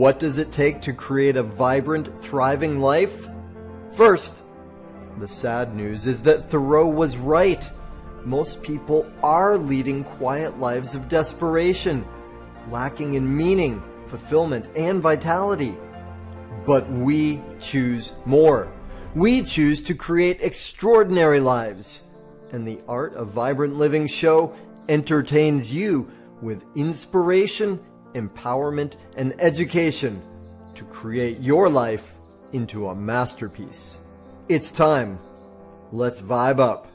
What does it take to create a vibrant, thriving life? First, the sad news is that Thoreau was right. Most people are leading quiet lives of desperation, lacking in meaning, fulfillment, and vitality. But we choose more. We choose to create extraordinary lives. And the Art of Vibrant Living show entertains you with inspiration, empowerment, and education to create your life into a masterpiece. It's time. Let's vibe up.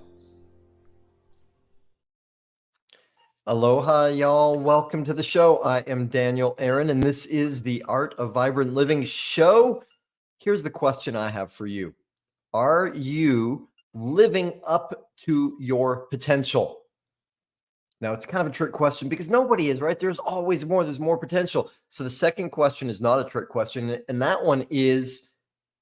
Aloha, y'all. Welcome to the show. I am Daniel Aaron, and this is the Art of Vibrant Living show. Here's the question I have for you. Are you living up to your potential? Now, it's kind of a trick question because nobody is, right? There's always more. There's more potential. So the second question is not a trick question. And that one is,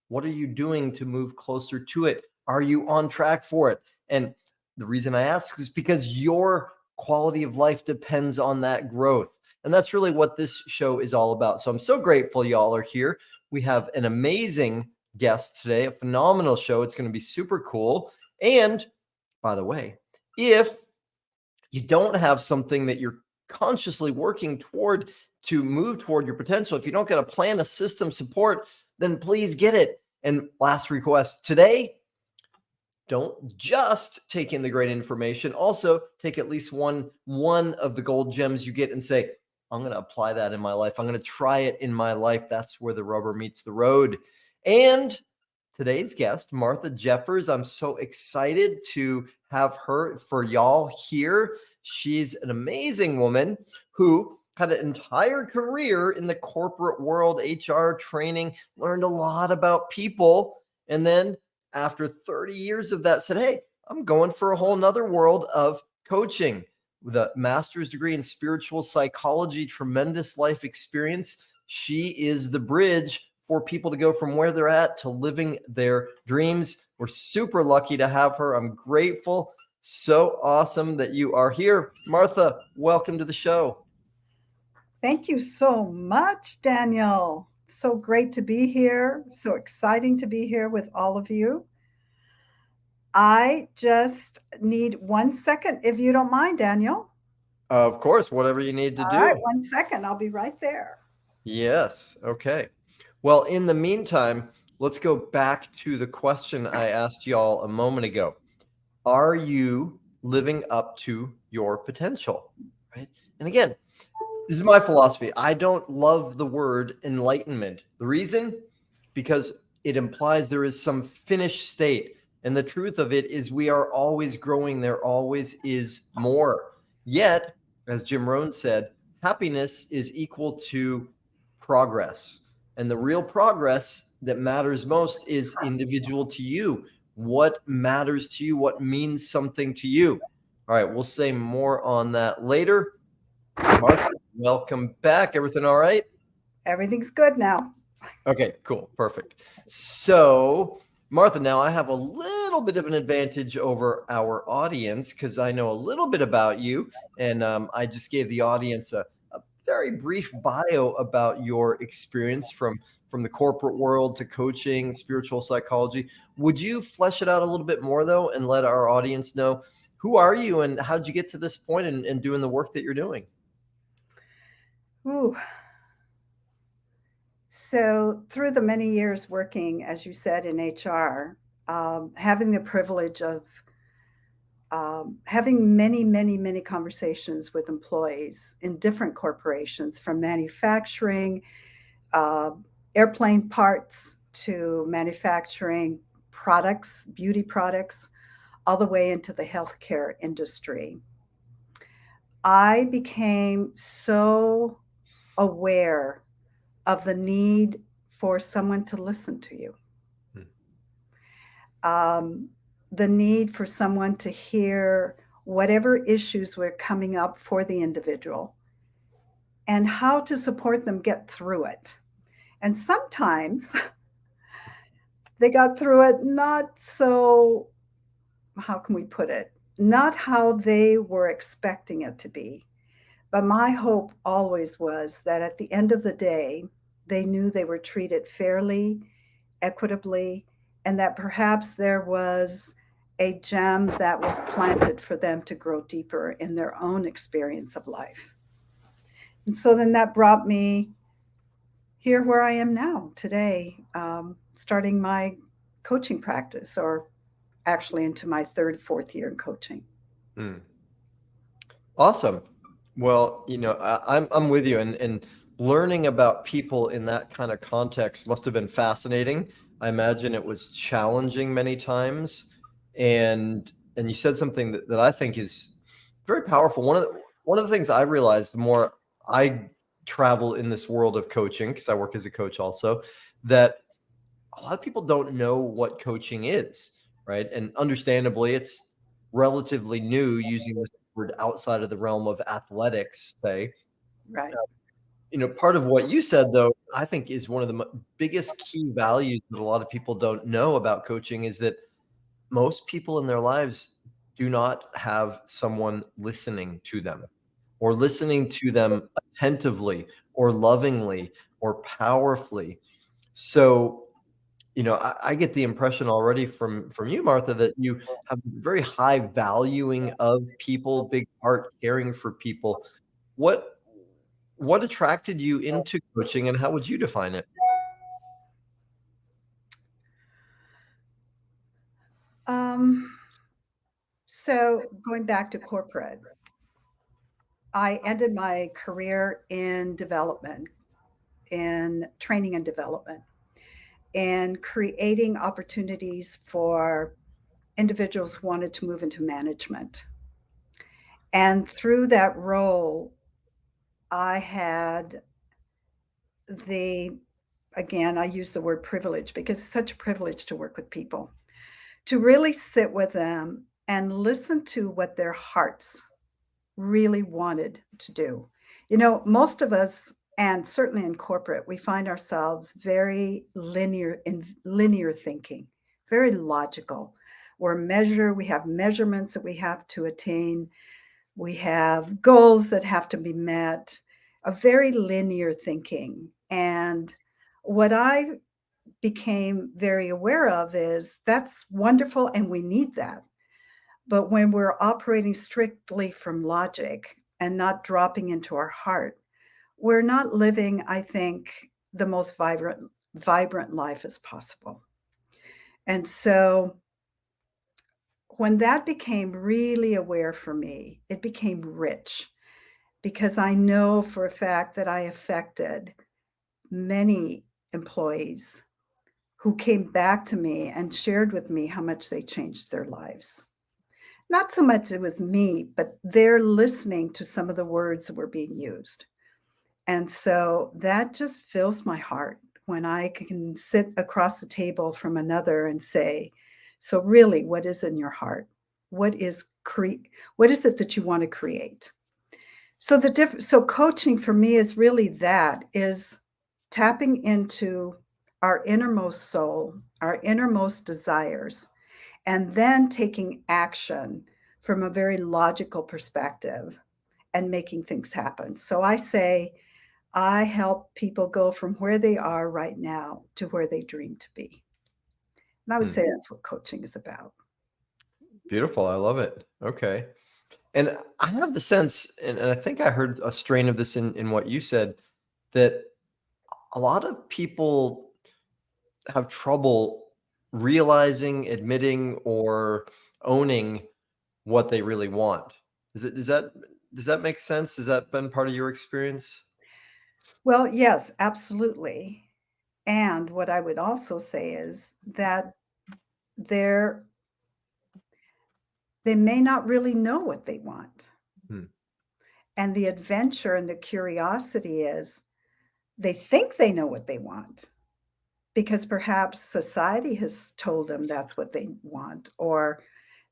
what are you doing to move closer to it? Are you on track for it? And the reason I ask is because your quality of life depends on that growth. And that's really what this show is all about. So I'm so grateful y'all are here. We have an amazing guest today, a phenomenal show. It's going to be super cool. And by the way, if you don't have something that you're consciously working toward to move toward your potential, if you don't get a plan, a system, support, then please get it. And last request today, don't just take in the great information. Also, take at least one of the gold gems you get and say, I'm going to apply that in my life. I'm going to try it in my life. That's where the rubber meets the road. And today's guest, Martha Jeffers, I'm so excited to have her for y'all here. She's an amazing woman who had an entire career in the corporate world, HR training, learned a lot about people. And then after 30 years of that said, hey, I'm going for a whole nother world of coaching with a master's degree in spiritual psychology, tremendous life experience. She is the bridge for people to go from where they're at to living their dreams. We're super lucky to have her. I'm grateful. So awesome that you are here. Martha, welcome to the show. Thank you so much, Daniel. So great to be here. So exciting to be here with all of you. I just need 1 second, if you don't mind, Daniel. Of course, whatever you need to All do. right, 1 second. I'll be right there. Yes. Okay. Well, in the meantime, let's go back to the question I asked y'all a moment ago. Are you living up to your potential? Right. And again, this is my philosophy. I don't love the word enlightenment. The reason? Because it implies there is some finished state. And the truth of it is we are always growing. There always is more. Yet, as Jim Rohn said, happiness is equal to progress. And the real progress that matters most is individual to you. What matters to you? What means something to you? All right, we'll say more on that later. Martha, welcome back. Everything all right? Everything's good now. Okay, cool. Perfect. So, Martha, now I have a little bit of an advantage over our audience because I know a little bit about you. And I just gave the audience a very brief bio about your experience from the corporate world to coaching, spiritual psychology. Would you flesh it out a little bit more, though, and let our audience know who are you and how did you get to this point and doing the work that you're doing? Ooh. So through the many years working, as you said, in HR, having the privilege of having many conversations with employees in different corporations, from manufacturing, airplane parts to manufacturing products, beauty products, all the way into the healthcare industry. I became so aware of the need for someone to listen to you. The need for someone to hear whatever issues were coming up for the individual and how to support them get through it. And sometimes they got through it not so, how can we put it? Not how they were expecting it to be. But my hope always was that at the end of the day, They knew they were treated fairly, equitably, and that perhaps there was a gem that was planted for them to grow deeper in their own experience of life. And so then that brought me here where I am now today, starting my coaching practice, or actually into my third, fourth year in coaching. Hmm. Awesome. Well, I'm with you, and learning about people in that kind of context must have been fascinating. I imagine it was challenging many times, and you said something that I think is very powerful. One of the things I realized the more I travel in this world of coaching, because I work as a coach also, that a lot of people don't know what coaching is, right? And understandably, it's relatively new using this word outside of the realm of athletics, say. Right. Part of what you said, though, I think is one of the biggest key values that a lot of people don't know about coaching is that most people in their lives do not have someone listening to them or listening to them attentively or lovingly or powerfully. So I get the impression already from you, Martha, that you have very high valuing of people, big heart, caring for people. What what attracted you into coaching, and how would you define it? Um, so going back to corporate, I ended my career in development, in training and development, and creating opportunities for individuals who wanted to move into management. And through that role, I had the, again, I use the word privilege because it's such a privilege to work with people, to really sit with them and listen to what their hearts really wanted to do. Most of us, and certainly in corporate, we find ourselves very linear thinking, very logical. We have measurements that we have to attain. We have goals that have to be met, a very linear thinking. And what I became very aware of is that's wonderful and we need that. But when we're operating strictly from logic and not dropping into our heart, we're not living, I think, the most vibrant life as possible. And so when that became really aware for me, it became rich because I know for a fact that I affected many employees who came back to me and shared with me how much they changed their lives. Not so much it was me, but they're listening to some of the words that were being used. And so that just fills my heart when I can sit across the table from another and say, so really, what is in your heart? What is it that you want to create? So coaching for me is really that, is tapping into our innermost soul, our innermost desires, and then taking action from a very logical perspective and making things happen. So I say I help people go from where they are right now to where they dream to be. And I would Hmm. say that's what coaching is about. Beautiful. I love it. Okay. And I have the sense, and I think I heard a strain of this in what you said, that a lot of people have trouble realizing, admitting, or owning what they really want. Does that make sense? Has that been part of your experience? Well, yes, absolutely. And what I would also say is that they're they may not really know what they want. Hmm. And the adventure and the curiosity is they think they know what they want because perhaps society has told them that's what they want, or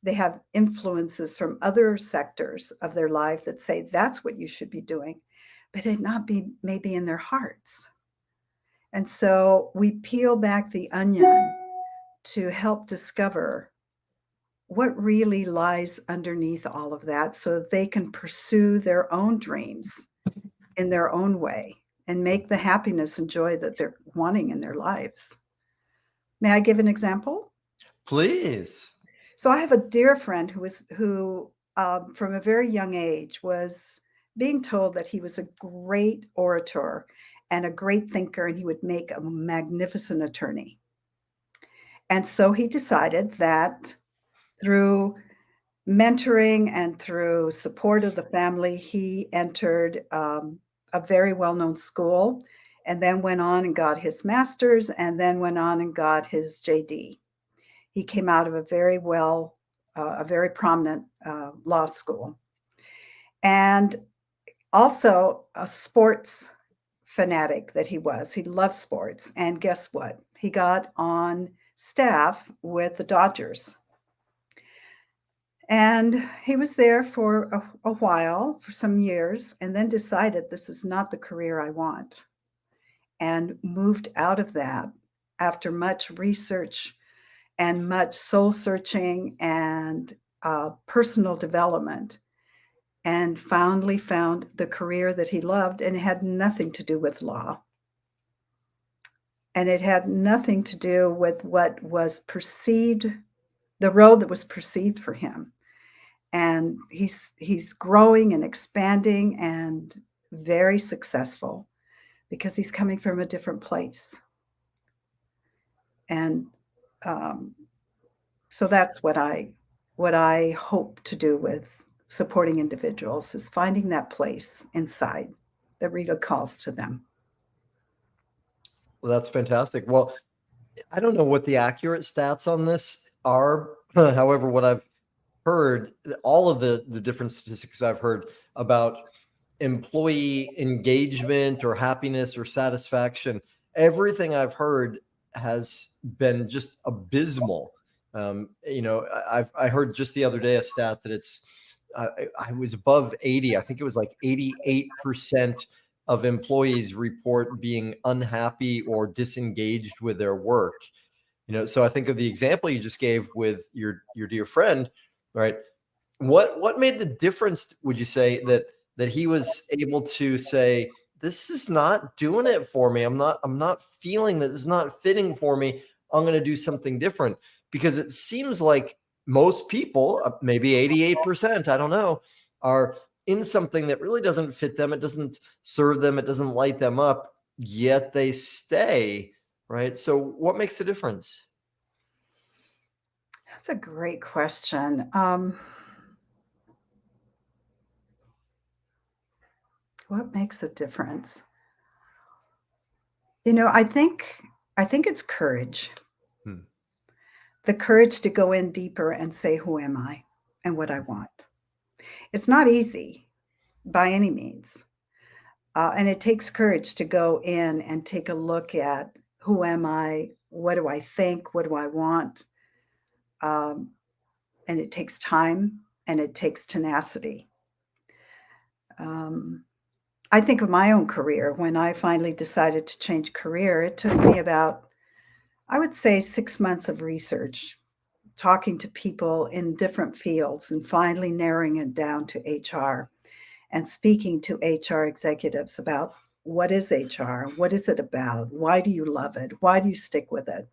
they have influences from other sectors of their life that say that's what you should be doing, but it not be maybe in their hearts. And so we peel back the onion to help discover what really lies underneath all of that so that they can pursue their own dreams in their own way and make the happiness and joy that they're wanting in their lives. May I give an example? Please. So I have a dear friend who from a very young age was being told that he was a great orator and a great thinker, and he would make a magnificent attorney. And so he decided that through mentoring and through support of the family, he entered a very well known school and then went on and got his master's and then went on and got his JD. He came out of a very prominent law school, and also a sports fanatic that he was. He loved sports. And guess what? He got on staff with the Dodgers. And he was there for a while, for some years, and then decided this is not the career I want, and moved out of that after much research and much soul searching and personal development, and finally found the career that he loved, and it had nothing to do with law. And it had nothing to do with what was perceived, the road that was perceived for him. And he's growing and expanding and very successful because he's coming from a different place. And so that's what I hope to do with supporting individuals, is finding that place inside that really calls to them. Well, that's fantastic. Well, I don't know what the accurate stats on this are. However, what I've heard, all of the different statistics I've heard about employee engagement or happiness or satisfaction, everything I've heard has been just abysmal. I heard just the other day a stat that I was above 80. I think it was like 88% of employees report being unhappy or disengaged with their work. So I think of the example you just gave with your dear friend, right? What made the difference, would you say, that he was able to say, this is not doing it for me. I'm not feeling that, it's not fitting for me. I'm going to do something different. Because it seems like most people, maybe 88%, I don't know, are in something that really doesn't fit them. It doesn't serve them. It doesn't light them up, yet they stay, right? So what makes the difference? That's a great question. What makes a difference? You know, I think it's courage. Hmm. The courage to go in deeper and say, who am I and what I want? It's not easy by any means. And it takes courage to go in and take a look at, who am I? What do I think? What do I want? Um, and it takes time and it takes tenacity. Um, I think of my own career. When I finally decided to change career, it took me about, I would say, 6 months of research, talking to people in different fields, and finally narrowing it down to HR, and speaking to HR executives about, what is HR? What is it about? Why do you love it? Why do you stick with it?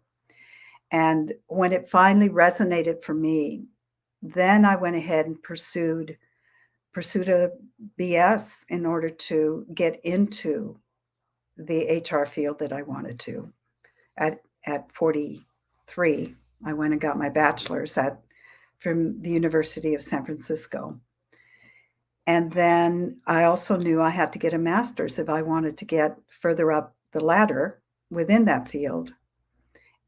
And when it finally resonated for me, then I went ahead and pursued a BS in order to get into the HR field that I wanted to. At 43, I went and got my bachelor's from the University of San Francisco. And then I also knew I had to get a master's if I wanted to get further up the ladder within that field.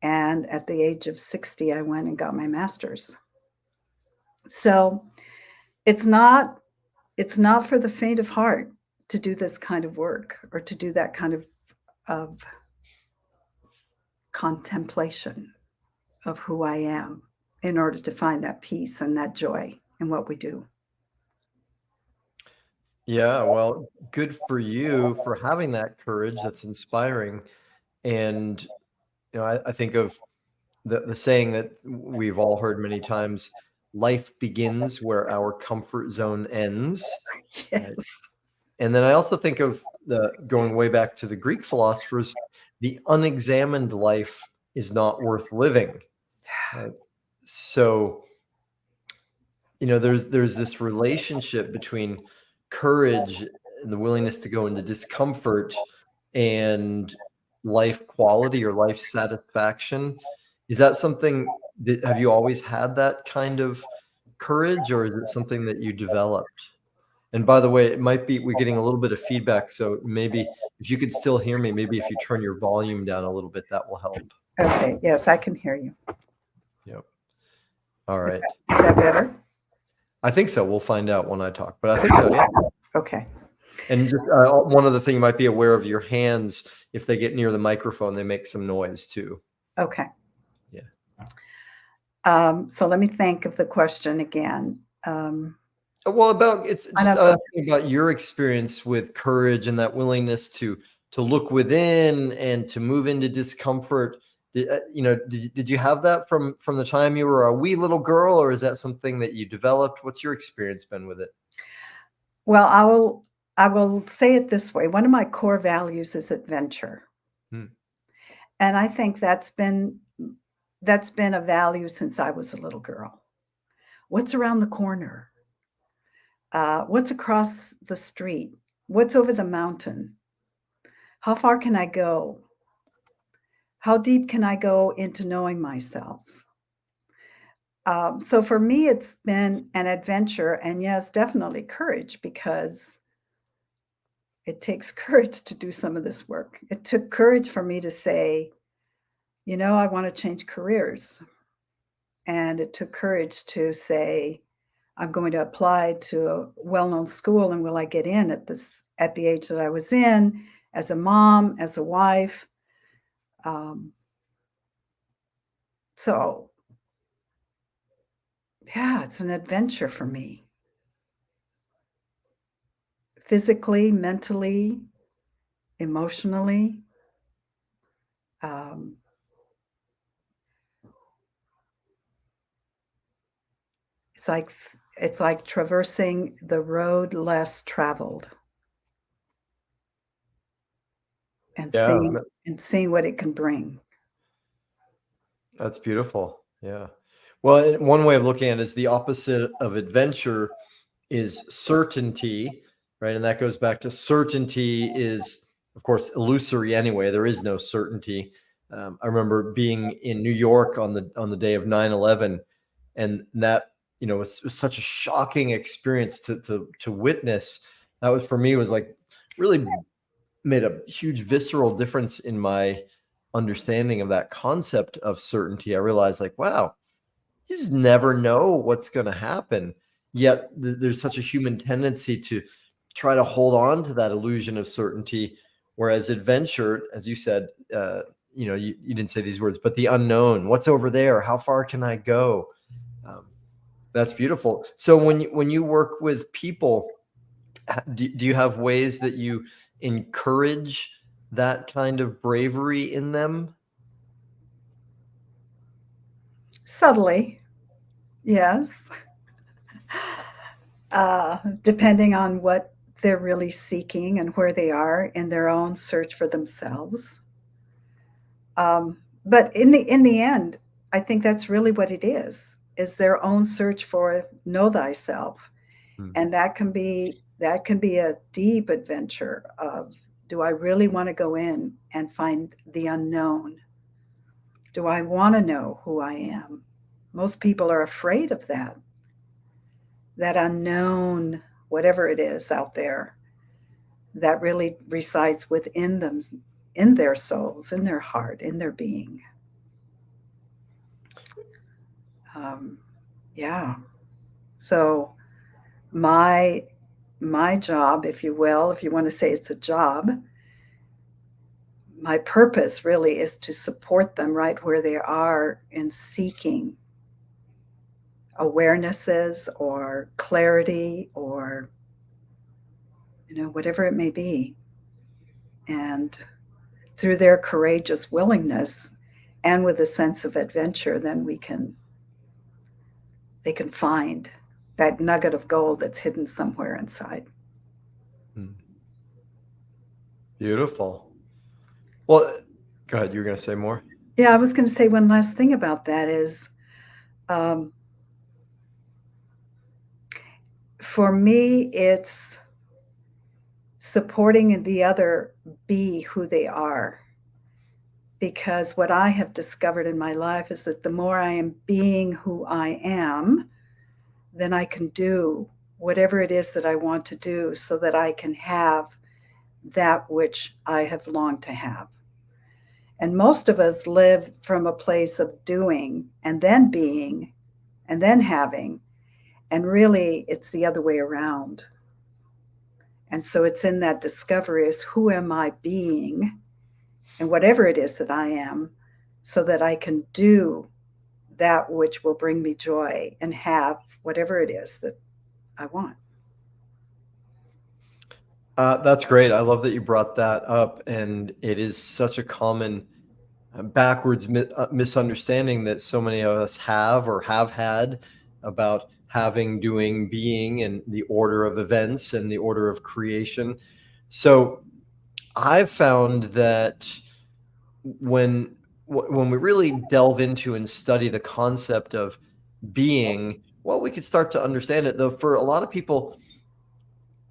And at the age of 60, I went and got my master's. So it's not it's not for the faint of heart to do this kind of work, or to do that kind of contemplation of who I am, in order to find that peace and that joy in what we do. Yeah, well, good for you for having that courage. That's inspiring. And I think of the saying that we've all heard many times: life begins where our comfort zone ends. Yes. Right? And then I also think of going way back to the Greek philosophers, the unexamined life is not worth living. Right? So, there's this relationship between courage and the willingness to go into discomfort and life quality or life satisfaction. Is that something that have you always had that kind of courage, or is it something that you developed? And by the way, it might be we're getting a little bit of feedback, so maybe if you could still hear me, maybe if you turn your volume down a little bit, that will help. Okay. Yes, I can hear you. Yep. All right. Is that better? I think so. We'll find out when I talk, but I think so, yeah. Okay. And just one other thing, you might be aware of your hands. If they get near the microphone, they make some noise too. Okay. Yeah. So let me think of the question again. Well, it's just asking about your experience with courage and that willingness to look within and to move into discomfort. Did you have that from the time you were a wee little girl, or is that something that you developed? What's your experience been with it? Well, I will say it this way. One of my core values is adventure. And I think that's been a value since I was a little girl. What's around the corner? What's across the street? What's over the mountain? How far can I go? How deep can I go into knowing myself? So for me, it's been an adventure, and yes, definitely courage, because it takes courage to do some of this work. It took courage for me to say, I want to change careers. And it took courage to say, I'm going to apply to a well-known school, and will I get in at the age that I was in, as a mom, as a wife? So yeah, it's an adventure for me. Physically, mentally, emotionally. It's like traversing the road less traveled, and seeing what it can bring. That's beautiful. Yeah. Well, one way of looking at it is the opposite of adventure is certainty, right? And that goes back to certainty is, of course, illusory anyway. There is no certainty. I remember being in New York on the day of 9/11, and that was such a shocking experience to witness. That was, for me, was like really made a huge visceral difference in my understanding of that concept of certainty. I realized, like, wow, you just never know what's going to happen. Yet there's such a human tendency to try to hold on to that illusion of certainty. Whereas adventure, as you said, you didn't say these words, but the unknown, what's over there? How far can I go? That's beautiful. So when you work with people, do you have ways that you encourage that kind of bravery in them? Subtly, yes. Depending on what they're really seeking and where they are in their own search for themselves. But in the end, I think that's really what it is their own search for know thyself. And that can be a deep adventure of, do I really want to go in and find the unknown? Do I want to know who I am? Most people are afraid of that unknown, whatever it is out there that really resides within them, in their souls, in their heart, in their being. Yeah. So my job, if you will, if you want to say it's a job, my purpose really is to support them right where they are in seeking awarenesses or clarity, or whatever it may be. And through their courageous willingness and with a sense of adventure, then they can find that nugget of gold that's hidden somewhere inside. Beautiful. Well, go ahead. You were going to say more. Yeah, I was going to say one last thing about that is um, for me, it's supporting the other be who they are. Because what I have discovered in my life is that the more I am being who I am, then I can do whatever it is that I want to do so that I can have that which I have longed to have. And most of us live from a place of doing and then being and then having. And really, it's the other way around. And so it's in that discovery is who am I being and whatever it is that I am so that I can do that which will bring me joy and have whatever it is that I want. That's great. I love that you brought that up. And it is such a common backwards misunderstanding that so many of us have or have had about having, doing, being, and the order of events and the order of creation. So I've found that when when we really delve into and study the concept of being, well, we could start to understand it. Though for a lot of people,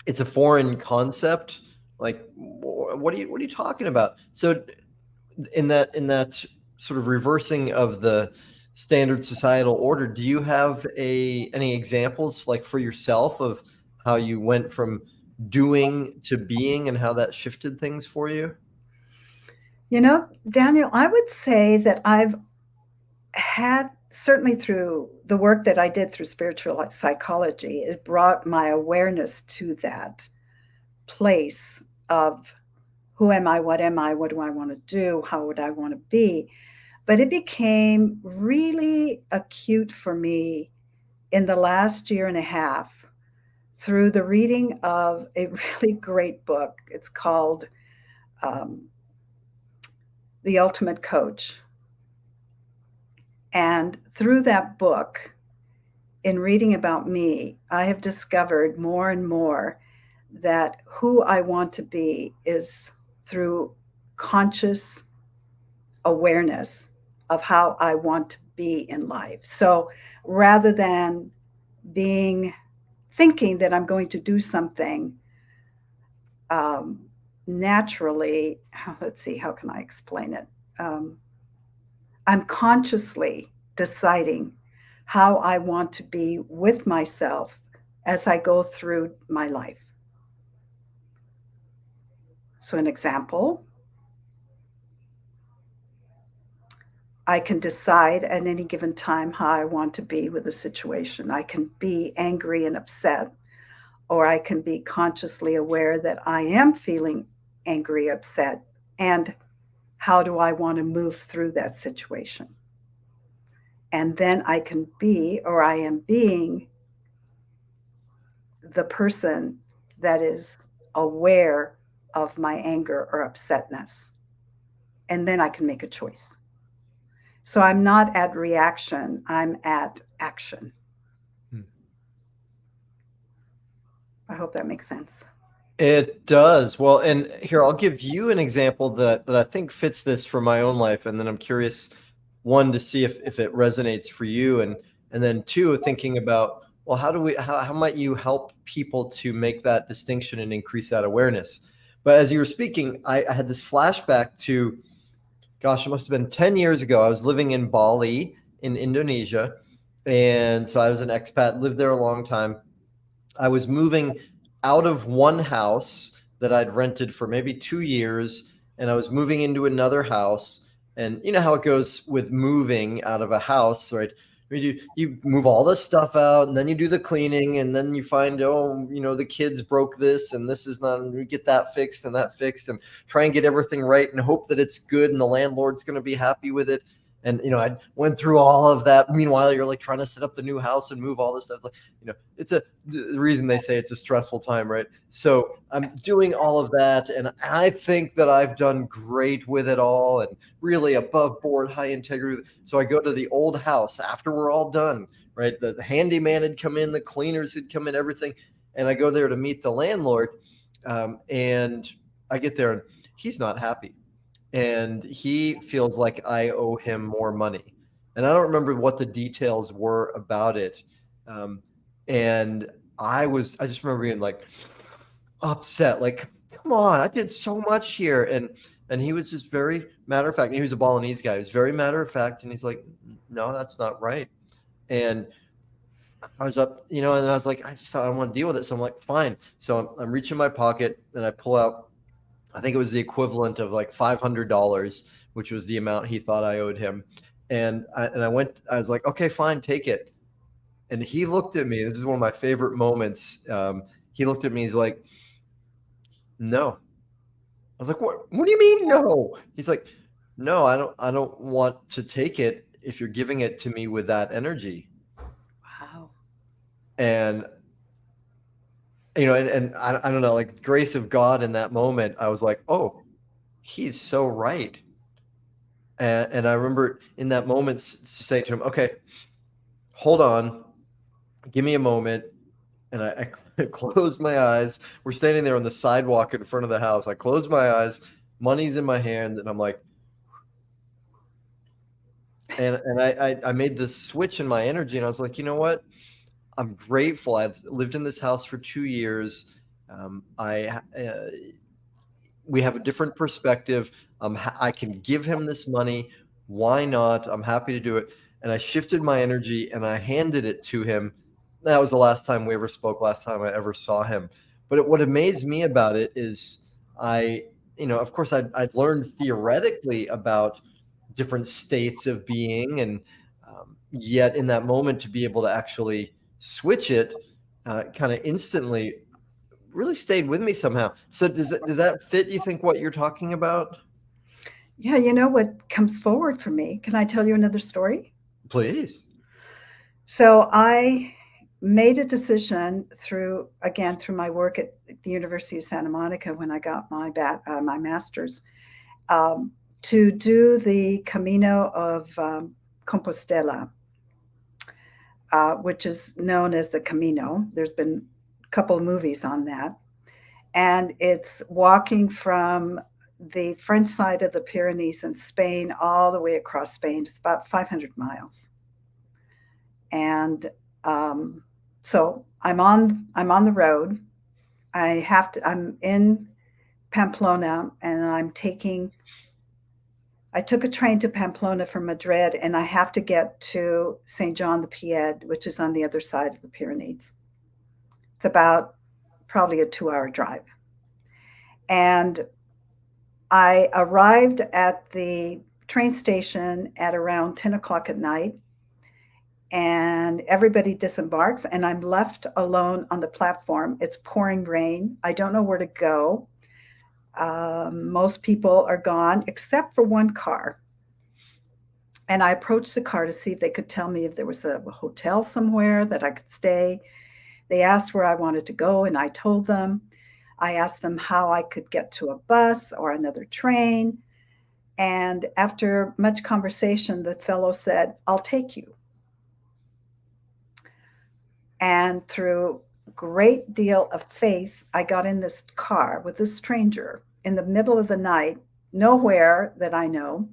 it's a foreign concept. Like, what are you talking about? So in that sort of reversing of the standard societal order, do you have a any examples like for yourself of how you went from doing to being and how that shifted things for you? You know, Daniel, I would say that I've had certainly through the work that I did through spiritual psychology, it brought my awareness to that place of who am I, what do I want to do, how would I want to be. But it became really acute for me in the last year and a half through the reading of a really great book. It's called um, The Ultimate Coach. And through that book, in reading about me, I have discovered more and more that who I want to be is through conscious awareness of how I want to be in life. So rather than being thinking that I'm going to do something um, naturally, let's see, how can I explain it? Um, I'm consciously deciding how I want to be with myself as I go through my life. So, an example, I can decide at any given time how I want to be with a situation. I can be angry and upset, or I can be consciously aware that I am feeling angry, upset, and how do I want to move through that situation. And then I can be, or I am being, the person that is aware of my anger or upsetness. And then I can make a choice. So I'm not at reaction, I'm at action. Hmm. I hope that makes sense. It does. Well, and here I'll give you an example that I think fits this for my own life, and then I'm curious, one, to see if it resonates for you, and then two, thinking about, well, how might you help people to make that distinction and increase that awareness? But as you were speaking, I had this flashback to, gosh, it must have been 10 years ago. I was living in Bali in Indonesia, and so I was an expat, lived there a long time. I was moving out of one house that I'd rented for maybe 2 years, and I was moving into another house. And you know how it goes with moving out of a house, right? You move all this stuff out, and then you do the cleaning, and then you find, oh, the kids broke this, and this is not, and you get that fixed and that fixed, and try and get everything right, and hope that it's good, and the landlord's going to be happy with it. And I went through all of that. Meanwhile, you're like trying to set up the new house and move all this stuff. Like, it's the reason they say it's a stressful time, right? So I'm doing all of that, and I think that I've done great with it all, and really above board, high integrity. So I go to the old house after we're all done, right? The handyman had come in, the cleaners had come in, everything, and I go there to meet the landlord, and I get there and he's not happy. And he feels like I owe him more money. And I don't remember what the details were about it. Um, and I just remember being like upset, like, come on, I did so much here. And he was just very matter of fact. And he was a Balinese guy. He was very matter of fact. And he's like, no, that's not right. And I was up, and I was like, I don't want to deal with it. So I'm like, fine. So I'm reaching my pocket and I pull out, I think it was the equivalent of like $500, which was the amount he thought I owed him. I was like, okay, fine, take it. And he looked at me. This is one of my favorite moments. He looked at me. He's like, no. I was like, what do you mean no? He's like, no, I don't want to take it if you're giving it to me with that energy. Wow. And and I don't know, like grace of God in that moment, I was like, oh, he's so right. And I remember in that moment saying to him, okay, hold on, give me a moment. And I closed my eyes. We're standing there on the sidewalk in front of the house. I closed my eyes, money's in my hand, and I'm like, and I made this switch in my energy, and I was like, you know what? I'm grateful. I've lived in this house for 2 years. I we have a different perspective. I can give him this money. Why not? I'm happy to do it. And I shifted my energy and I handed it to him. That was the last time we ever spoke, last time I ever saw him. But what amazed me about it is of course, I'd learned theoretically about different states of being. And yet in that moment, to be able to actually switch it kind of instantly really stayed with me somehow. So does that fit, you think, what you're talking about? Yeah, you know what comes forward for me? Can I tell you another story? Please. So I made a decision through my work at the University of Santa Monica when I got my master's, to do the Camino of Compostela, which is known as the Camino. There's been a couple of movies on that. And it's walking from the French side of the Pyrenees in Spain all the way across Spain. It's about 500 miles. And so I'm on the road. I'm in Pamplona, and I took a train to Pamplona from Madrid, and I have to get to St. John the Pied, which is on the other side of the Pyrenees. It's about probably a 2-hour drive. And I arrived at the train station at around 10 o'clock at night, and everybody disembarks, and I'm left alone on the platform. It's pouring rain. I don't know where to go. Most people are gone except for one car. And I approached the car to see if they could tell me if there was a hotel somewhere that I could stay. They asked where I wanted to go, and I told them. I asked them how I could get to a bus or another train. And after much conversation, the fellow said, I'll take you. And through great deal of faith, I got in this car with this stranger in the middle of the night, nowhere that I know.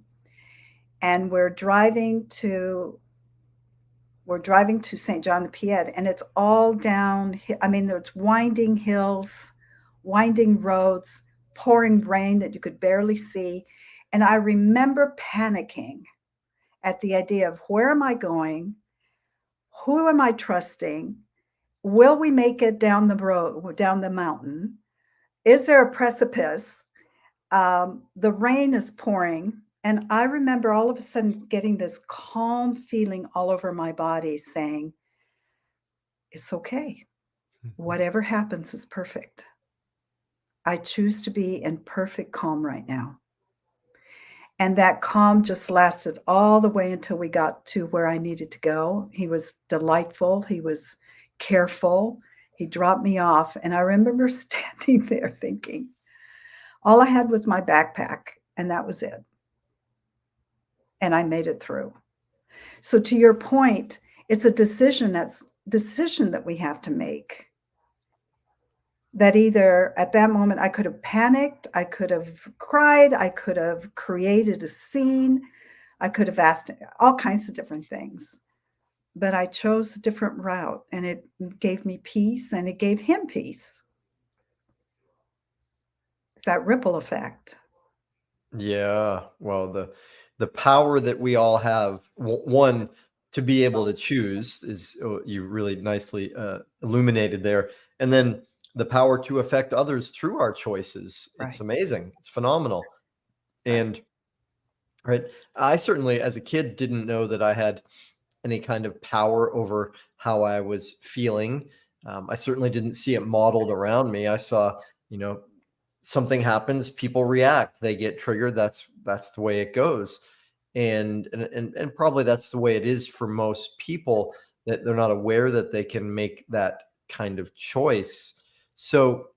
And we're driving to St. John the Pied, and it's all down. I mean, there's winding hills, winding roads, pouring rain that you could barely see. And I remember panicking at the idea of, where am I going? Who am I trusting? Will we make it down the road, down the mountain? Is there a precipice? The rain is pouring. And I remember all of a sudden getting this calm feeling all over my body saying, it's okay. Whatever happens is perfect. I choose to be in perfect calm right now. And that calm just lasted all the way until we got to where I needed to go. He was delightful. He was careful. He dropped me off. And I remember standing there thinking, all I had was my backpack, and that was it. And I made it through. So to your point, it's a decision that we have to make. that either at that moment I could have panicked, I could have cried, I could have created a scene, I could have asked all kinds of different things. But I chose a different route, and it gave me peace and it gave him peace. It's that ripple effect. Yeah. Well, the power that we all have, one, to be able to choose is, you really nicely illuminated there, and then the power to affect others through our choices. It's Right, amazing. It's phenomenal. right. And right, I certainly, as a kid, didn't know that I had any kind of power over how I was feeling. I certainly didn't see it modeled around me. I saw, you know, something happens, people react, they get triggered. That's the way it goes. And probably that's the way it is for most people, that they're not aware that they can make that kind of choice. So,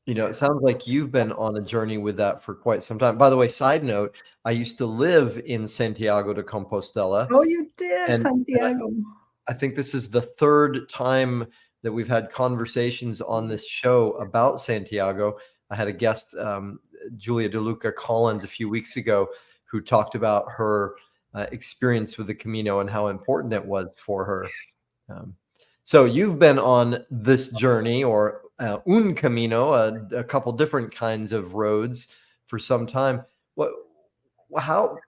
it sounds like you've been on a journey with that for quite some time. By the way, side note, I used to live in Santiago de Compostela, Oh, you did, and Santiago. I think this is the third time that we've had conversations on this show about Santiago. I had a guest, Julia DeLuca Collins, a few weeks ago, who talked about her experience with the Camino and how important it was for her. Um, so you've been on this journey, or un camino, a couple different kinds of roads for some time. What, how,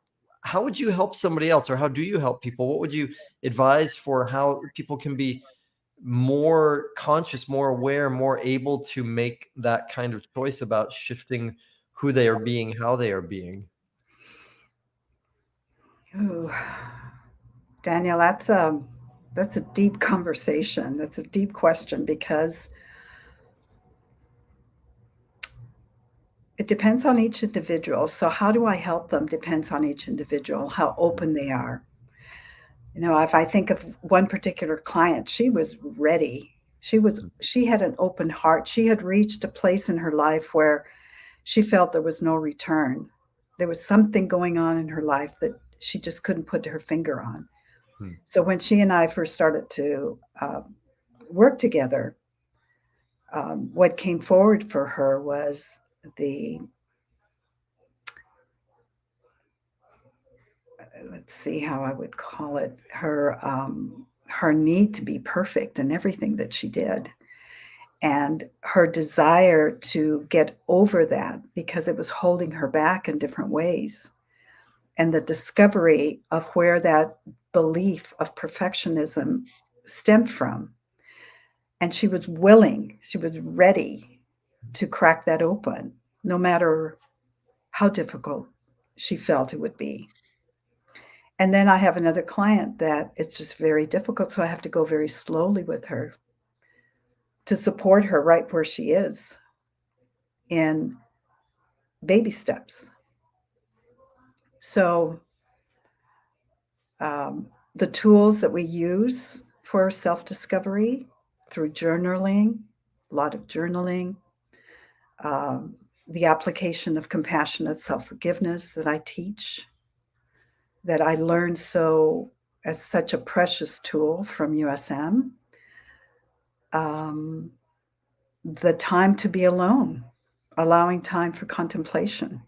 how would you help somebody else, or how do you help people? What would you advise for how people can be more conscious, more aware, more able to make that kind of choice about shifting who they are being, how they are being? Ooh, Daniel, that's a deep conversation. That's a deep question because it depends on each individual. So how do I help them depends on each individual, how open they are. If I think of one particular client, she was ready. She had an open heart. She had reached a place in her life where she felt there was no return. There was something going on in her life that she just couldn't put her finger on. Hmm. So when she and I first started to work together, what came forward for her was the let's see how I would call it, her need to be perfect in everything that she did, and her desire to get over that because it was holding her back in different ways, and the discovery of where that belief of perfectionism stemmed from. And she was ready to crack that open, no matter how difficult she felt it would be. And then I have another client that it's just very difficult. So I have to go very slowly with her to support her right where she is in baby steps. So the tools that we use for self discovery through journaling, a lot of journaling, um, the application of compassionate self forgiveness that I teach, that I learned so as such a precious tool from USM. Um, the time to be alone, allowing time for contemplation,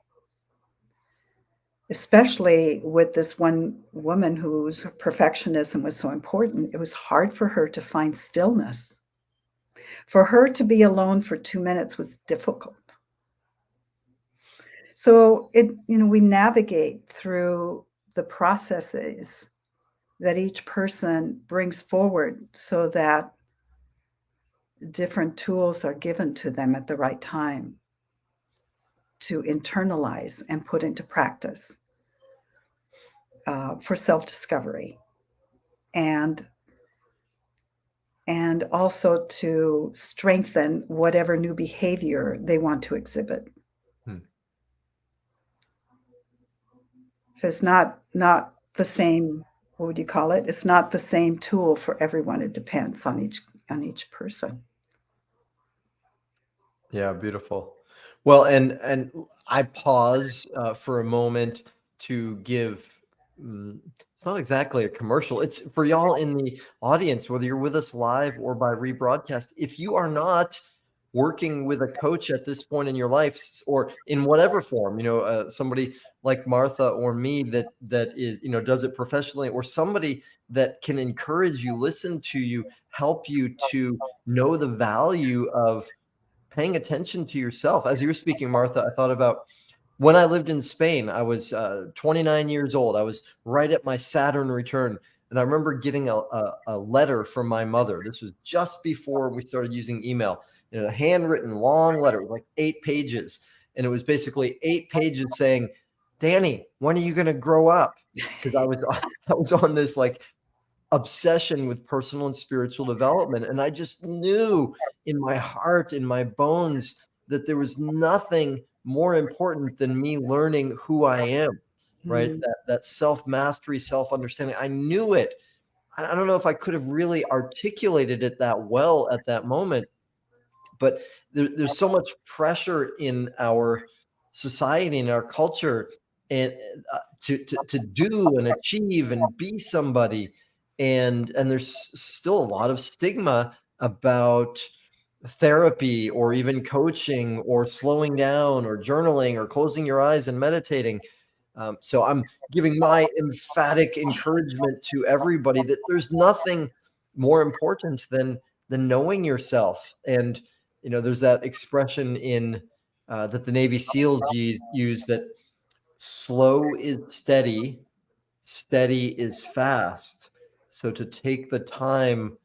especially with this one woman whose perfectionism was so important. It was hard for her to find stillness. For her to be alone for 2 minutes was difficult. So we navigate through the processes that each person brings forward so that different tools are given to them at the right time to internalize and put into practice for self-discovery, and also to strengthen whatever new behavior they want to exhibit. Hmm. So it's not the same. What would you call it? It's not the same tool for everyone. It depends on each person. Yeah, beautiful. Well, and I pause for a moment to give. It's not exactly a commercial. It's for y'all in the audience, whether you're with us live or by rebroadcast. If you are not working with a coach at this point in your life, or in whatever form, somebody like Martha or me that is, does it professionally, or somebody that can encourage you, listen to you, help you to know the value of paying attention to yourself. As you were speaking, Martha, I thought about when I lived in Spain. I was 29 years old. I was right at my Saturn return. And I remember getting a letter from my mother. This was just before we started using email. A handwritten long letter. It was like 8 pages. And it was basically 8 pages saying, Danny, when are you going to grow up? Because I was on this like obsession with personal and spiritual development. And I just knew in my heart, in my bones, that there was nothing more important than me learning who I am, right? Mm. That self-mastery, self-understanding. I knew it. I don't know if I could have really articulated it that well at that moment, but there's so much pressure in our society, in our culture, and to do and achieve and be somebody, and there's still a lot of stigma about therapy or even coaching or slowing down or journaling or closing your eyes and meditating. So I'm giving my emphatic encouragement to everybody that there's nothing more important than knowing yourself. And there's that expression in that the Navy SEALs use, that slow is steady, steady is fast. So to take the time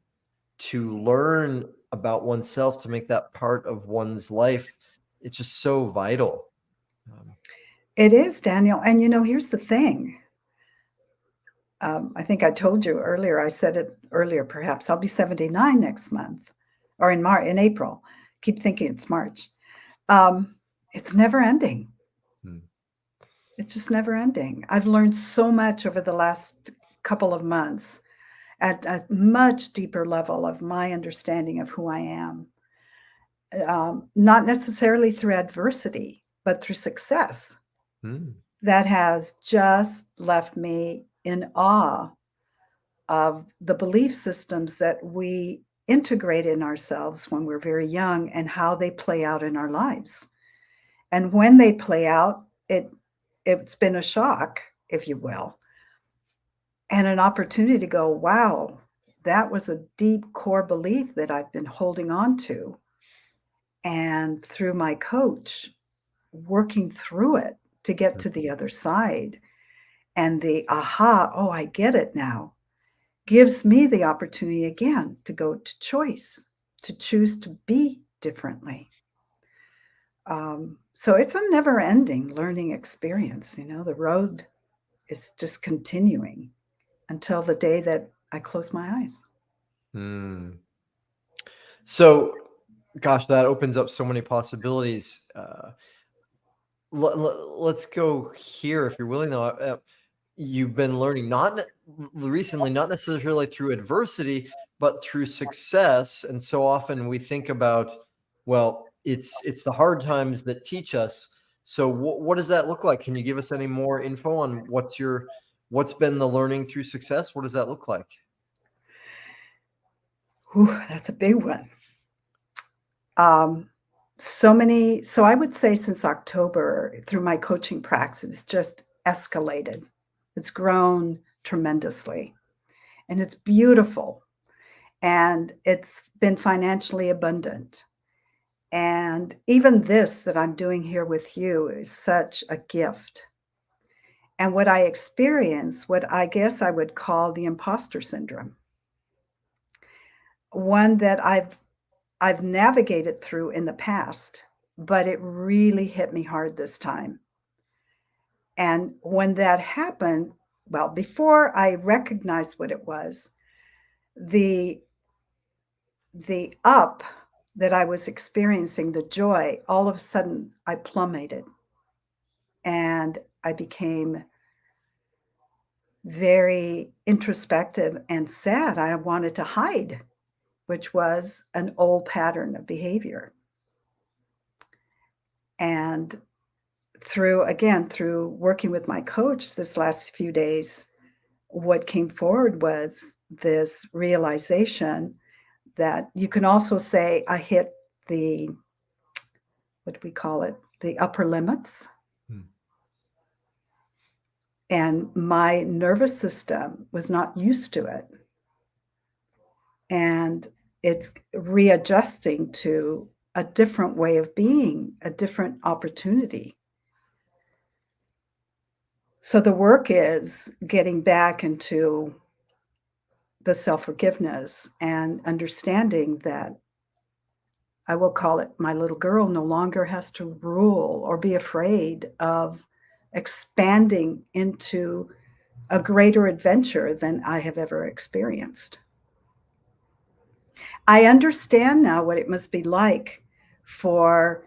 to learn about oneself, to make that part of one's life, it's just so vital. It is, Daniel. And here's the thing. I think I told you earlier, I said it earlier, perhaps I'll be 79 next month, or in April. Keep thinking it's March. It's never ending. Hmm. It's just never ending. I've learned so much over the last couple of months at a much deeper level of my understanding of who I am. Not necessarily through adversity, but through success. Hmm. That has just left me in awe of the belief systems that we integrate in ourselves when we're very young and how they play out in our lives. And when they play out, it's been a shock, if you will, and an opportunity to go, wow, that was a deep core belief that I've been holding on to. And through my coach, working through it to get to the other side, and the aha, oh, I get it now, gives me the opportunity again to go to choice, to choose to be differently. So it's a never ending learning experience. The road is just continuing until the day that I close my eyes. Hmm. So, gosh, that opens up so many possibilities. Let's go here, if you're willing, though. You've been learning recently, not necessarily through adversity, but through success. And so often we think about, well, it's the hard times that teach us. So what does that look like? Can you give us any more info on what's been the learning through success? What does that look like? Whew, that's a big one. So I would say since October, through my coaching practice, just escalated. It's grown tremendously, and it's beautiful, and it's been financially abundant. And even this that I'm doing here with you is such a gift. And what I experience, what I guess I would call the imposter syndrome, one that I've navigated through in the past, but it really hit me hard this time. And when that happened, well, before I recognized what it was, the the up that I was experiencing, the joy, all of a sudden I plummeted and I became very introspective and sad. I wanted to hide, which was an old pattern of behavior. And through working with my coach this last few days, what came forward was this realization that you can also say I hit the, what do we call it? The upper limits. Hmm. And my nervous system was not used to it. And it's readjusting to a different way of being, a different opportunity. So the work is getting back into the self forgiveness and understanding that I will call it my little girl no longer has to rule or be afraid of expanding into a greater adventure than I have ever experienced. I understand now what it must be like for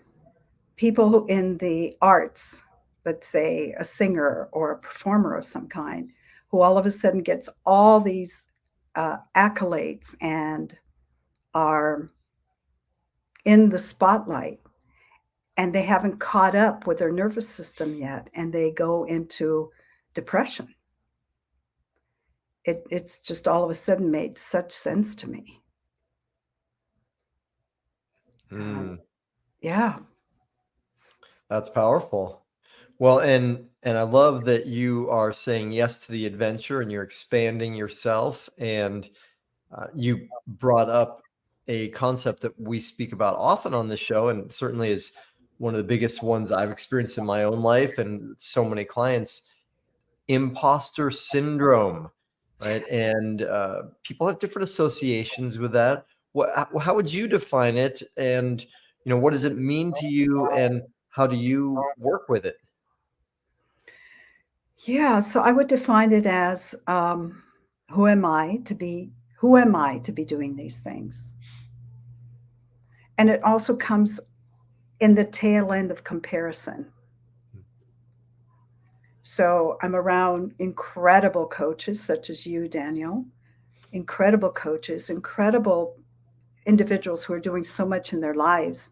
people who in the arts, let's say a singer or a performer of some kind, who all of a sudden gets all these accolades and are in the spotlight, and they haven't caught up with their nervous system yet, and they go into depression. It's just all of a sudden made such sense to me. Hmm. Yeah. That's powerful. Well, and I love that you are saying yes to the adventure and you're expanding yourself. And you brought up a concept that we speak about often on this show, and certainly is one of the biggest ones I've experienced in my own life and so many clients: imposter syndrome, right? And people have different associations with that. How would you define it? And what does it mean to you? And how do you work with it? Yeah, so I would define it as who am I to be who am I to be doing these things? And it also comes in the tail end of comparison. So I'm around incredible coaches such as you, Daniel, incredible coaches, incredible individuals who are doing so much in their lives.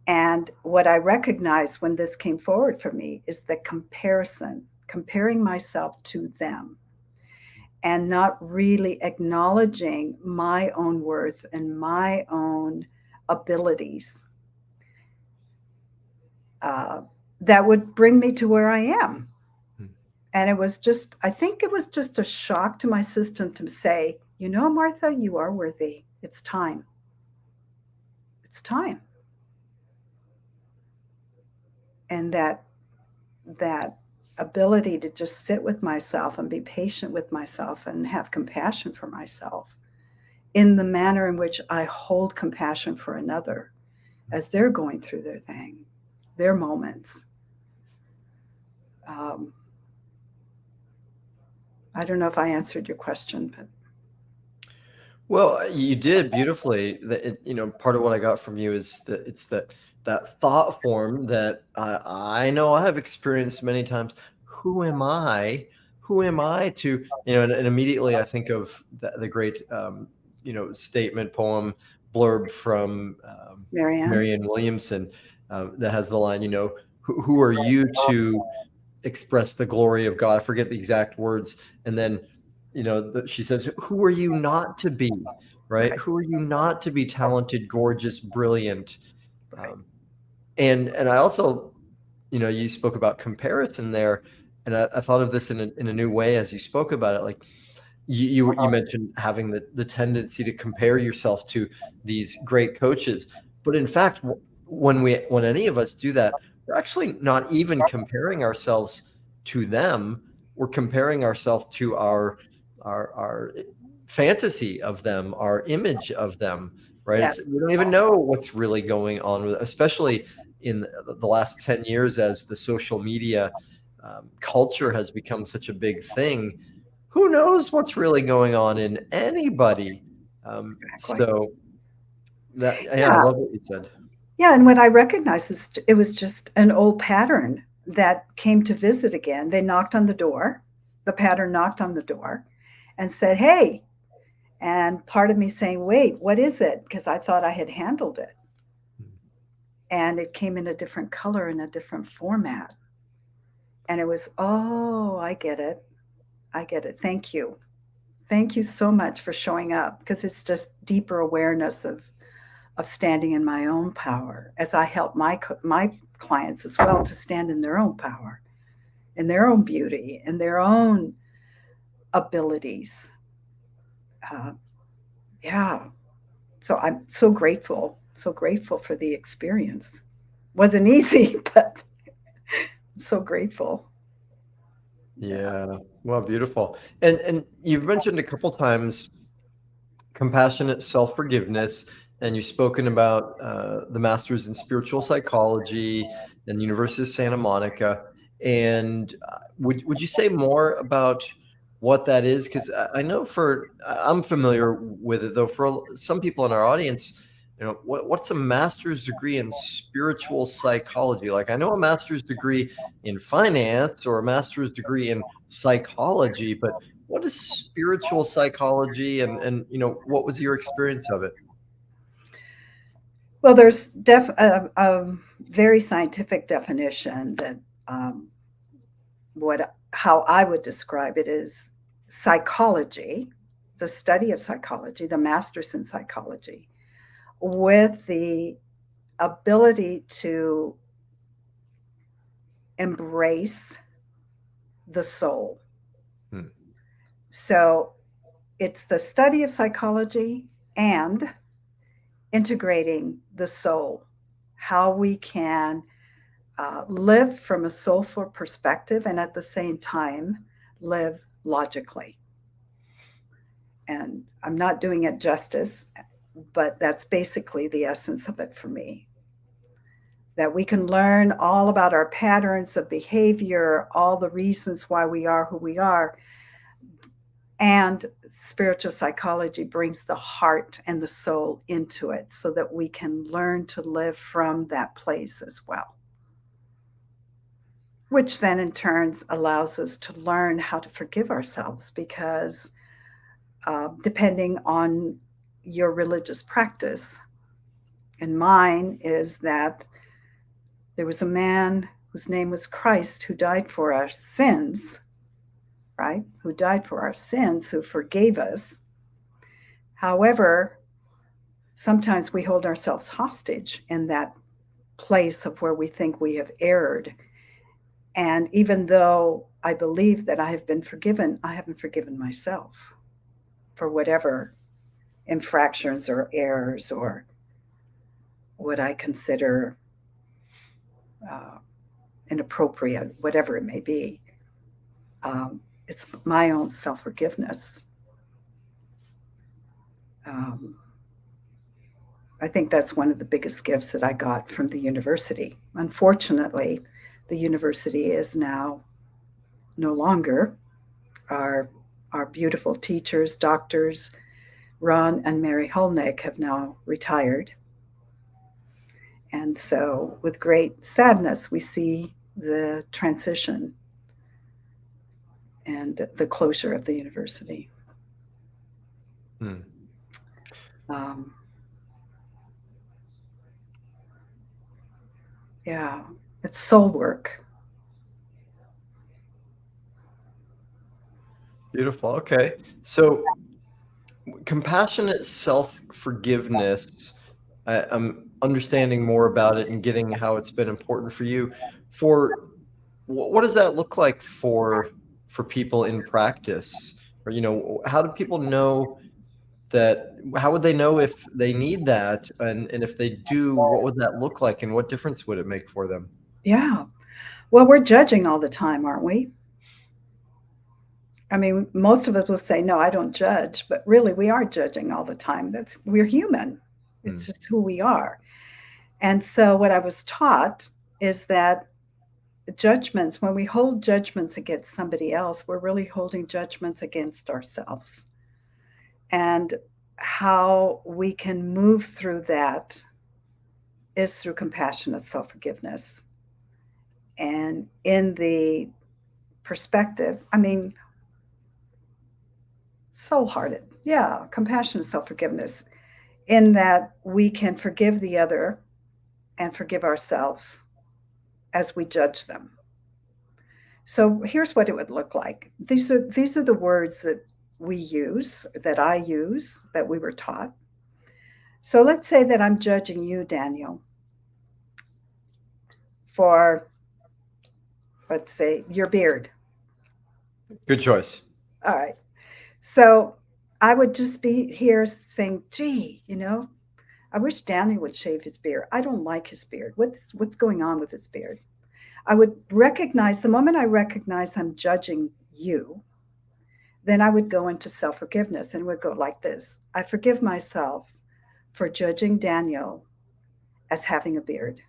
And what I recognized when this came forward for me is the comparison, comparing myself to them and not really acknowledging my own worth and my own abilities uh, that would bring me to where I am. Hmm. And it was just, I think it was just a shock to my system to say, Martha, you are worthy. It's time. It's time. And that ability to just sit with myself and be patient with myself and have compassion for myself in the manner in which I hold compassion for another as they're going through their thing, their moments. Um, I don't know if I answered your question, but Well, you did beautifully. Part of what I got from you is that it's that thought form that I know I have experienced many times. Who am I? Who am I to, and immediately I think of the great, statement poem blurb from Marianne, Marianne Williamson, that has the line, who are you to express the glory of God? I forget the exact words. And then, she says, who are you not to be, right? right, Who are you not to be talented, gorgeous, brilliant? right. Um, and I also, you spoke about comparison there. And I thought of this in a new way as you spoke about it. Like, you mentioned having the tendency to compare yourself to these great coaches, but in fact, when any of us do that, we're actually not even comparing ourselves to them. We're comparing ourselves to our fantasy of them, our image of them, right? Yes, We don't even know what's really going on with, especially in the last 10 years, as the social media culture has become such a big thing. Who knows what's really going on in anybody? exactly. So that, yeah, I Yeah, love what you said. yeah. And what I recognized is it was just an old pattern that came to visit again. They knocked on the door. The pattern knocked on the door and said, "Hey." And part of me saying, "Wait, what is it?" Because I thought I had handled it. And it came in a different color in a different format. And it was, oh, I get it. I get it. Thank you. Thank you so much for showing up because it's just deeper awareness of standing in my own power as I help my clients as well to stand in their own power, in their own beauty, in their own abilities. Uh, yeah. So I'm so grateful for the experience. Wasn't easy, but I'm so grateful. Yeah. Yeah. Well, beautiful. And you've mentioned a couple times compassionate self-forgiveness, and you've spoken about the master's in spiritual psychology and the University of Santa Monica. And would you say more about what that is? Because I know I'm familiar with it, though. For some people in our audience, what's a master's degree in spiritual psychology? Like, I know a master's degree in finance or a master's degree in psychology, but what is spiritual psychology, and what was your experience of it? Well, there's a very scientific definition that um, what how I would describe it is psychology, the study of psychology, the master's in psychology, with the ability to embrace the soul. Hmm. So it's the study of psychology and integrating the soul, how we can live from a soulful perspective and at the same time live logically. And I'm not doing it justice, but that's basically the essence of it for me. That we can learn all about our patterns of behavior, all the reasons why we are who we are. And spiritual psychology brings the heart and the soul into it so that we can learn to live from that place as well, which then in turns allows us to learn how to forgive ourselves because depending on your religious practice, and mine is that there was a man whose name was Christ who died for our sins, right? Who died for our sins, who forgave us. However, sometimes we hold ourselves hostage in that place of where we think we have erred. And even though I believe that I have been forgiven, I haven't forgiven myself for whatever infractions or errors or what I consider uh, inappropriate, whatever it may be. It's my own self forgiveness. Um, I think that's one of the biggest gifts that I got from the university. Unfortunately, the university is now no longer. Our, our beautiful teachers, doctors, Ron and Mary Hulnick, have now retired. And so, with great sadness, we see the transition and the closure of the university. Hmm. Um, yeah, it's soul work. Beautiful. Okay. So compassionate self-forgiveness, I'm understanding more about it and getting how it's been important for you. For what does that look like for people in practice? Or, how do people know that? How would they know if they need that? And if they do, what would that look like? And what difference would it make for them? Yeah. Well, we're judging all the time, aren't we? I mean, most of us will say, no, I don't judge, but really we are judging all the time. We're human. Hmm. It's just who we are. And so what I was taught is that judgments, when we hold judgments against somebody else, we're really holding judgments against ourselves. And how we can move through that is through compassionate self forgiveness. And in the perspective, I mean, soul hearted, yeah, compassionate self forgiveness, in that we can forgive the other and forgive ourselves as we judge them. So here's what it would look like. These are the words that we use, that I use, that we were taught. So let's say that I'm judging you, Daniel, for, let's say, your beard. Good choice. All right. So I would just be here saying, gee, I wish Daniel would shave his beard. I don't like his beard. What's going on with his beard? I would recognize the moment I recognize I'm judging you, then I would go into self-forgiveness and would go like this. I forgive myself for judging Daniel as having a beard.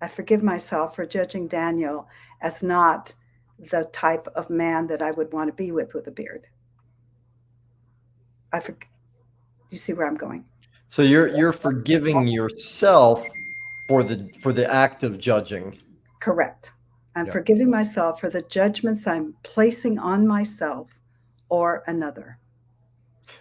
I forgive myself for judging Daniel as not the type of man that I would want to be with a beard. You see where I'm going? So you're forgiving yourself for the act of judging. Correct. I'm Yeah. forgiving myself for the judgments I'm placing on myself or another.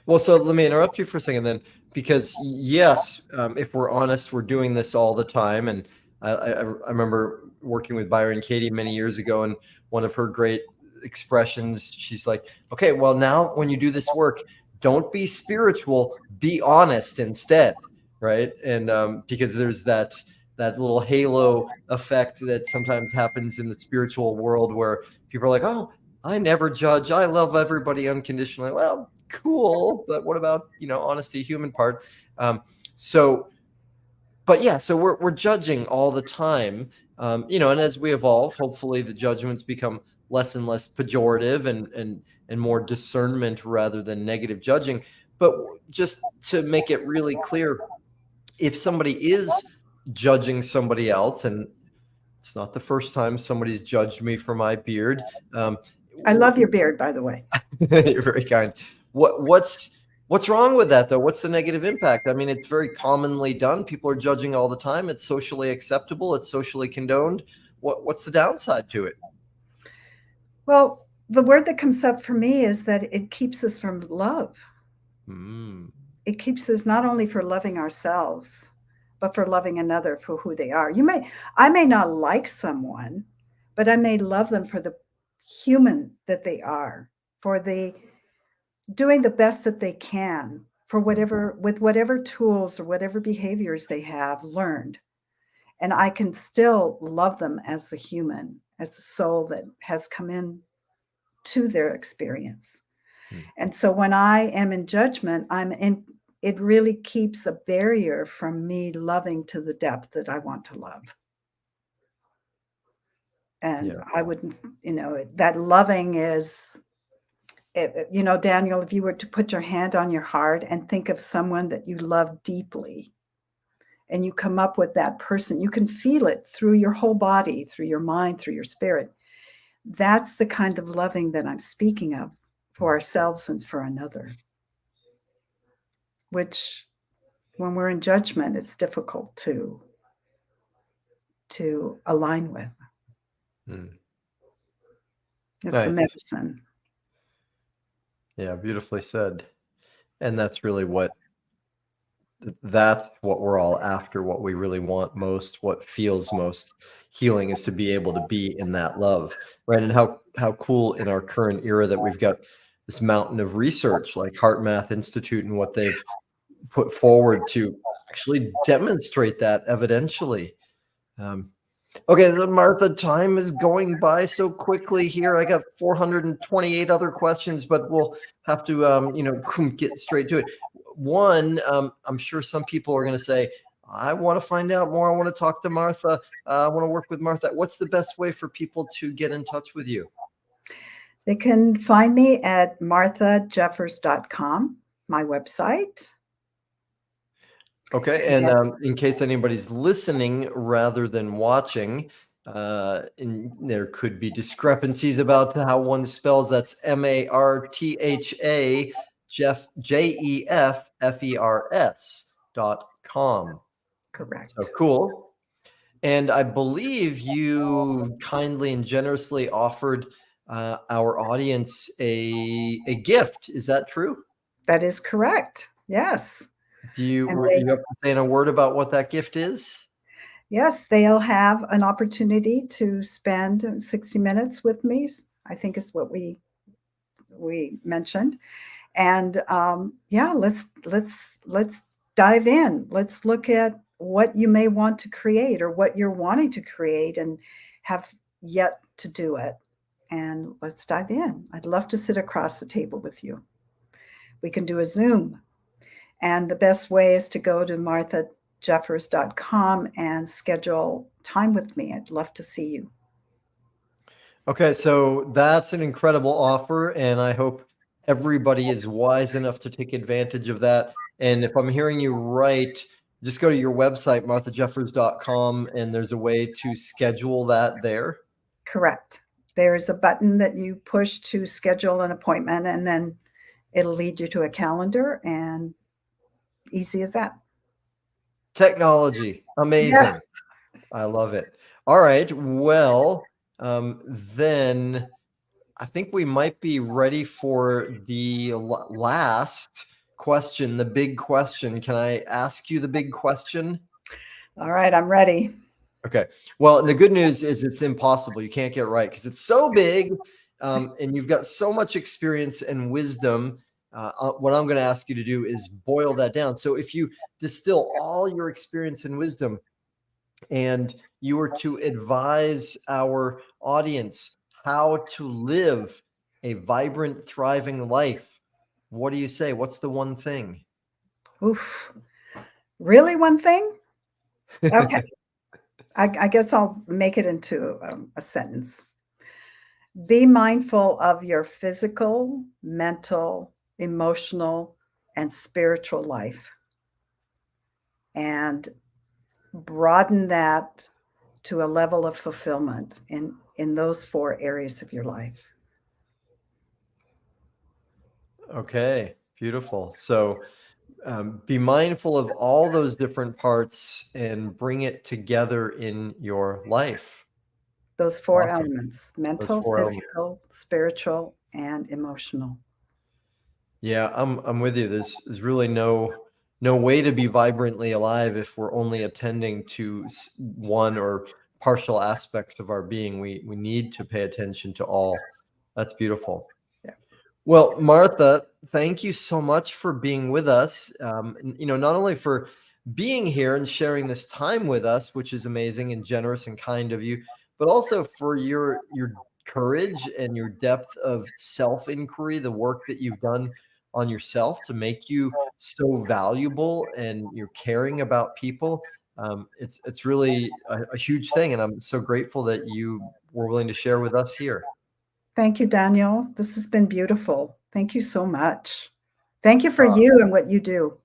Well, so let me interrupt you for a second then, because yes, if we're honest, we're doing this all the time. And I remember working with Byron Katie many years ago, and one of her great expressions, she's like, okay, well, now when you do this work, don't be spiritual, be honest instead, right? And because there's that little halo effect that sometimes happens in the spiritual world where people are like, oh, I never judge, I love everybody unconditionally. Well, cool, but what about honesty, human part? um so but yeah, so we're judging all the time, and as we evolve, hopefully the judgments become less and less pejorative, and more discernment rather than negative judging. But just to make it really clear, if somebody is judging somebody else, and it's not the first time somebody's judged me for my beard. I love your beard, by the way. You're very kind. What's wrong with that though? What's the negative impact? I mean, it's very commonly done. People are judging all the time. It's socially acceptable. It's socially condoned. What's the downside to it? Well, the word that comes up for me is that it keeps us from love. Mm. It keeps us not only for loving ourselves, but for loving another for who they are. I may not like someone, but I may love them for the human that they are, for the doing the best that they can for whatever tools or whatever behaviors they have learned. And I can still love them as a human, as the soul that has come in to their experience. Mm. And so when I am in judgment, it really keeps a barrier from me loving to the depth that I want to love. And Yeah. I wouldn't, that loving is, Daniel, if you were to put your hand on your heart and think of someone that you love deeply, and you come up with that person, you can feel it through your whole body, through your mind, through your spirit. That's the kind of loving that I'm speaking of for ourselves and for another, which when we're in judgment, it's difficult to align with. Mm. It's a Nice. medicine. Yeah, beautifully said. And that's what we're all after, what we really want most, what feels most healing, is to be able to be in that love, right? And how cool in our current era that we've got this mountain of research like Heart Math Institute and what they've put forward to actually demonstrate that evidentially. Okay, Martha, time is going by so quickly here. I got 428 other questions, but we'll have to, get straight to it. One, I'm sure some people are going to say, I want to find out more. I want to talk to Martha. I want to work with Martha. What's the best way for people to get in touch with you? They can find me at marthajeffers.com, my website. Okay, and in case anybody's listening rather than watching, and there could be discrepancies about how one spells. That's MARTHA JEFFERS.com. Correct. So cool. And I believe you kindly and generously offered our audience a gift. Is that true? That is correct. Yes. Do you And were you up to saying a word about what that gift is? yes, they'll have an opportunity to spend 60 minutes with me, I think is what we mentioned. And yeah, let's dive in. Let's look at what you may want to create or what you're wanting to create and have yet to do it. And let's dive in. I'd love to sit across the table with you. We can do a Zoom. And the best way is to go to marthajeffers.com and schedule time with me. I'd love to see you. Okay, so that's an incredible offer, and I hope everybody is wise enough to take advantage of that. And if I'm hearing you right, just go to your website, marthajeffers.com, and there's a way to schedule that there. Correct. There's a button that you push to schedule an appointment, and then it'll lead you to a calendar, and easy as that. Technology, amazing. Yes. I love it. All right, well, then I think we might be ready for the last question, the big question. Can I ask you the big question? All right, I'm ready. Okay. Well, the good news is it's impossible. You can't get right because it's so big, and you've got so much experience and wisdom. What I'm going to ask you to do is boil that down. So if you distill all your experience and wisdom and you were to advise our audience how to live a vibrant, thriving life, what do you say? What's the one thing? Oof. Really, one thing? Okay. I guess I'll make it into a sentence. Be mindful of your physical, mental, emotional, and spiritual life, and broaden that to a level of fulfillment in those 4 areas of your life. Okay, beautiful. So be mindful of all those different parts and bring it together in your life. Those 4 Awesome. elements: Those mental, 4 elements. physical, spiritual, and emotional. Yeah, I'm with you. There's really no way to be vibrantly alive if we're only attending to one or partial aspects of our being. We need to pay attention to all. That's beautiful. Yeah. Well, Martha, thank you so much for being with us. Not only for being here and sharing this time with us, which is amazing and generous and kind of you, but also for your courage and your depth of self-inquiry, the work that you've done on yourself to make you so valuable, and you're caring about people. It's really a huge thing, and I'm so grateful that you were willing to share with us here. Thank you, Daniel. This has been beautiful. Thank you so much. Thank you for you and what you do.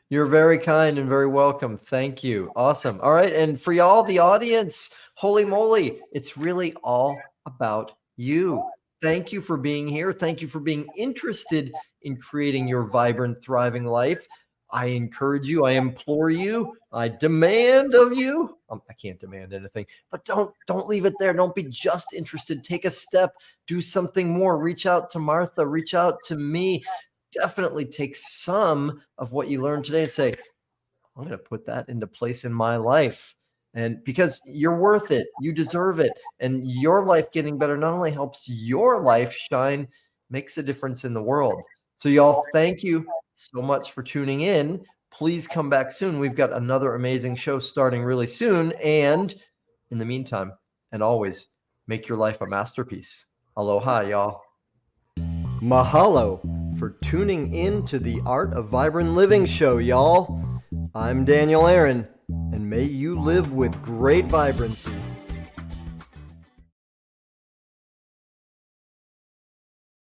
You're very kind and very welcome. Thank you. Awesome. All right. And for y'all, the audience, holy moly, it's really all about you. Thank you for being here. Thank you for being interested in creating your vibrant, thriving life. I encourage you, I implore you, I demand of you. I can't demand anything, but don't leave it there. Don't be just interested. Take a step, do something more. Reach out to Martha, reach out to me. Definitely take some of what you learned today and say, I'm going to put that into place in my life. And because you're worth it, you deserve it. And your life getting better not only helps your life shine, makes a difference in the world. So y'all, thank you so much for tuning in. Please come back soon. We've got another amazing show starting really soon. And in the meantime, and always, make your life a masterpiece. Aloha, y'all. Mahalo for tuning in to the Art of Vibrant Living show, y'all. I'm Daniel Aaron, and may you live with great vibrancy.